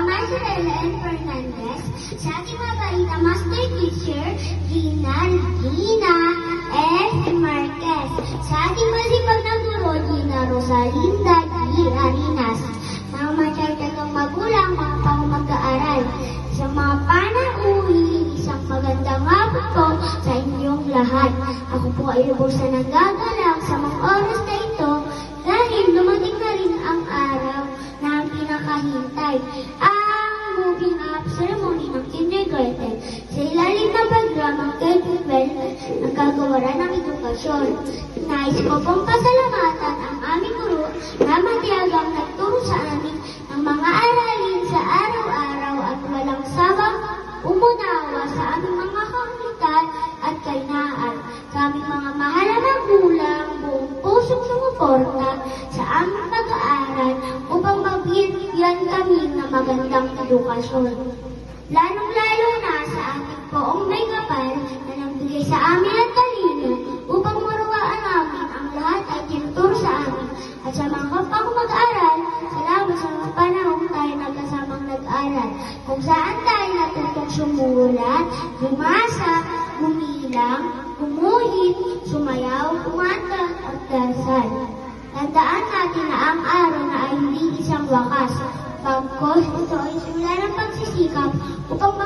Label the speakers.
Speaker 1: Marcela N. Fernandez, sa aking mabait na Master Teacher, Gina F. Marquez, sa ating masipag na guro, Gina Rosalinda G. Arinas, mga masyadong magulang, mga pang-mag-aaral, sa mga panauwi, isang magandang hapon po sa inyong lahat. Ako po ay lubos na nagagalak sa mga oras na ito dahil dumating na rin ang araw na pinakahintay, ang moving up ceremony ng kindergarten sa ilalim ng programang K-12 ng kagawaran ng edukasyon. Nais ko pong pasalamatan ang aming guro na matiyagang nagturo sa amin ng mga aralin sa araw-araw at walang sawang umunawa sa aming mga kakulitan at kainaan. Sa aming mga mahal na magulang, buong pusong sumuporta sa aming pag-aaral upang mabigyan kami ng magandang edukasyon. Lalong-lalo na sa ating poong may kapal na nagbigay sa amin at talino upang maruwaan namin ang lahat ay tinuturo sa amin. At sa mga kapag mag-aral, salamat sa mga panahon tayo nagkasamang nag-aral, kung saan tayo natutong sumulat, lumasa, gumilang, gumuhit, sumayaw, kumanta at dasal. Tandaan natin na ang araw na ay hindi isang wakas. Pagkos, ito ay simula ng pagsisikap upang